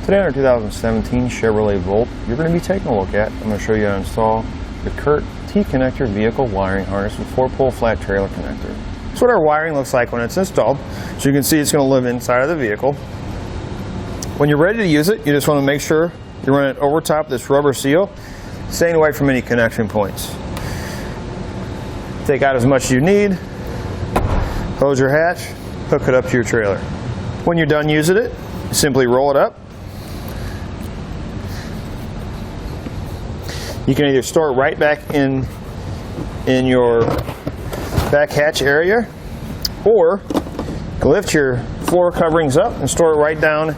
Today on our 2017 Chevrolet Volt, you're going to be taking a look at, I'm going to show you how to install the Curt T-connector vehicle wiring harness with 4-pole flat trailer connector. That's what our wiring looks like when it's installed. So you can see it's going to live inside of the vehicle. When you're ready to use it, you just want to make sure you run it over top this rubber seal, staying away from any connection points. Take out as much as you need, close your hatch, hook it up to your trailer. When you're done using it, simply roll it up. You can either store it right back in your back hatch area, or lift your floor coverings up and store it right down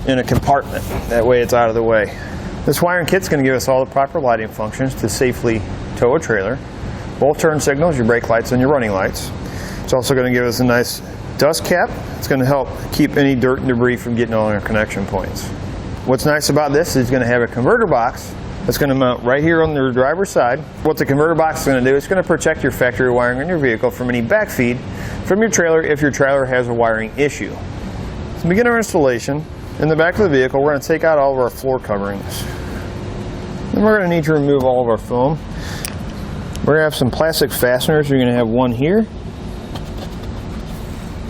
in a compartment. That way it's out of the way. This wiring kit's going to give us all the proper lighting functions to safely tow a trailer. Both turn signals, your brake lights and your running lights. It's also going to give us a nice dust cap. It's going to help keep any dirt and debris from getting on our connection points. What's nice about this is it's going to have a converter box that's going to mount right here on the driver's side. What the converter box is going to do is going to protect your factory wiring on your vehicle from any backfeed from your trailer if your trailer has a wiring issue. To begin our installation, in the back of the vehicle we're going to take out all of our floor coverings. Then we're going to need to remove all of our foam. We're going to have some plastic fasteners. You're going to have one here,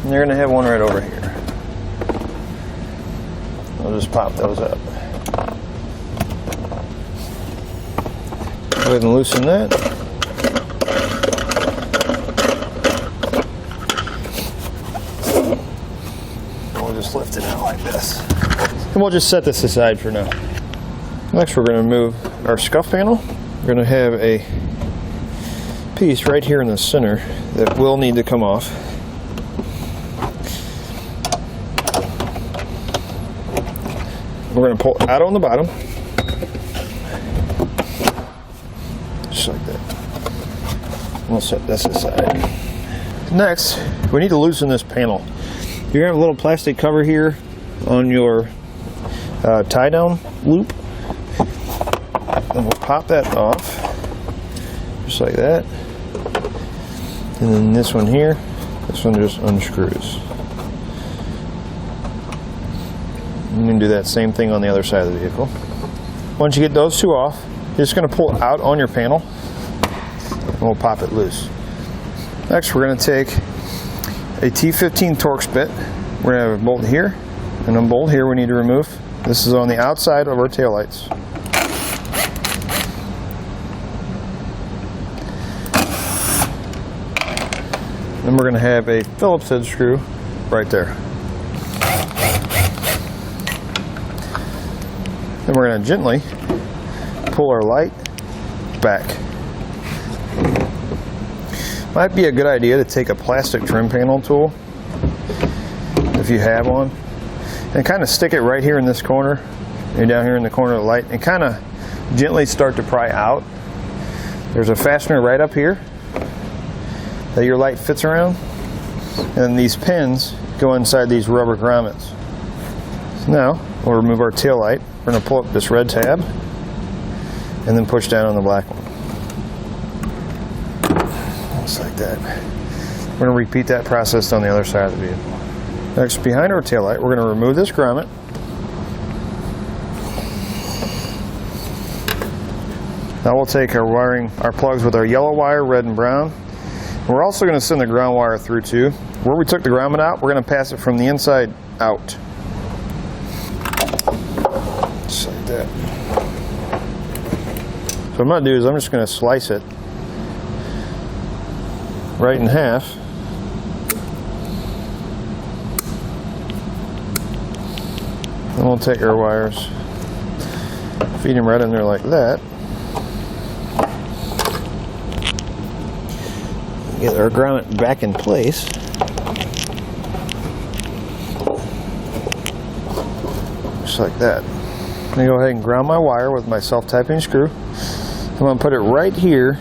and you're going to have one right over here. We'll just pop those up. Go ahead and loosen that. We'll just lift it out like this. And we'll just set this aside for now. Next we're going to remove our scuff panel. We're going to have a piece right here in the center that will need to come off. We're going to pull it out on the bottom. Just like that. We'll set this aside. Next, we need to loosen this panel. You're going to have a little plastic cover here on your tie-down loop. And we'll pop that off. Just like that. And then this one here, this one just unscrews. You can do that same thing on the other side of the vehicle. Once you get those two off, you're just going to pull it out on your panel and we'll pop it loose. Next we're going to take a T15 Torx bit. We're going to have a bolt here and a bolt here we need to remove. This is on the outside of our taillights. Then we're going to have a Phillips head screw right there. Then we're going to gently pull our light back. Might be a good idea to take a plastic trim panel tool, if you have one, and kind of stick it right here in this corner, and down here in the corner of the light, and kind of gently start to pry out. There's a fastener right up here that your light fits around, and these pins go inside these rubber grommets. So now we'll remove our tail light. We're going to pull up this red tab and then push down on the black one. Just like that. We're going to repeat that process on the other side of the vehicle. Next, behind our tail light, we're going to remove this grommet. Now we'll take our wiring, our plugs with our yellow wire, red and brown. We're also going to send the ground wire through too. Where we took the grommet out, we're going to pass it from the inside out. Just like that. So what I'm going to do is I'm just going to slice it right in half. And we'll take our wires, feed them right in there like that. Get our grommet back in place. Just like that. I'm going to go ahead and ground my wire with my self-tapping screw. I'm going to put it right here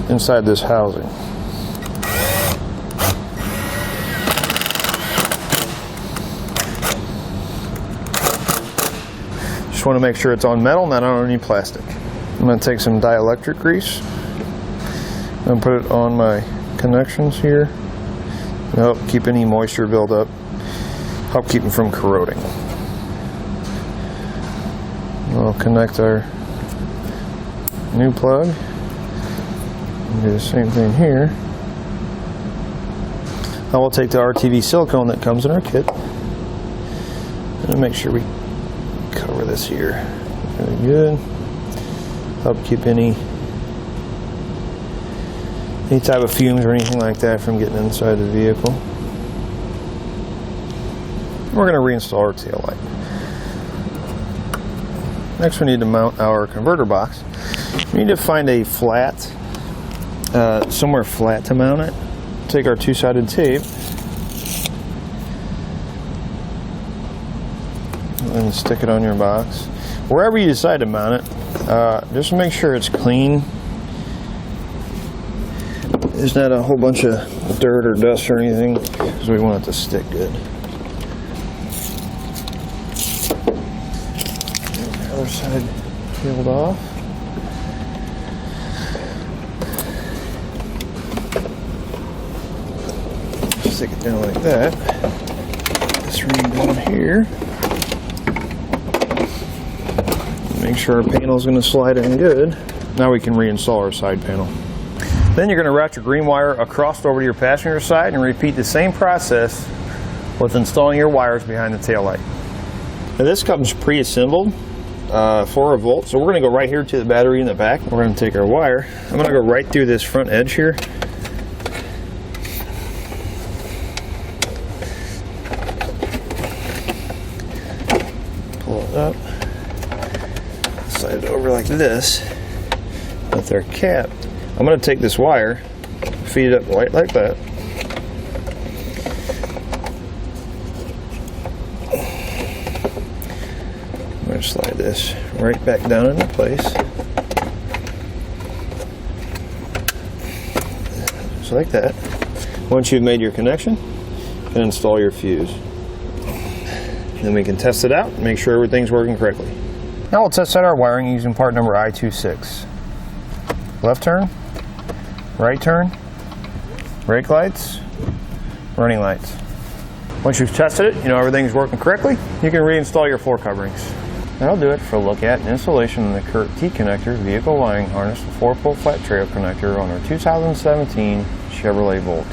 inside this housing. Just want to make sure it's on metal, not on any plastic. I'm going to take some dielectric grease and put it on my connections here. Help keep any moisture build up. Help keep them from corroding. we'll connect our new plug. Do the same thing here. Now we'll take the RTV silicone that comes in our kit and make sure we cover this here. Very good. Help keep any type of fumes or anything like that from getting inside the vehicle. We're going to reinstall our tail light. Next we need to mount our converter box. We need to find a flat, somewhere flat to mount it. Take our two-sided tape and stick it on your box. Wherever you decide to mount it, just make sure it's clean. There's not a whole bunch of dirt or dust or anything, because we want it to stick good. The other side peeled off. Stick it down like that. This ring down here. Make sure our panel is going to slide in good. Now we can reinstall our side panel. Then you're going to route your green wire across over to your passenger side and repeat the same process with installing your wires behind the tail light. Now this comes pre-assembled for a volt, so we're going to go right here to the battery in the back. We're going to take our wire. I'm going to go right through this front edge here. Pull it up. Slide it over like this with our cap. I'm going to take this wire, feed it up right like that. I'm going to slide this right back down into place. Just like that. Once you've made your connection, you can install your fuse. Then we can test it out and make sure everything's working correctly. Now we'll test out our wiring using part number I26. Left turn, right turn, brake lights, running lights. Once you've tested it, you know everything's working correctly, you can reinstall your floor coverings. That'll do it for a look at and installation of the Curt T-connector vehicle wiring harness with 4-pole flat trail connector on our 2017 Chevrolet Volt.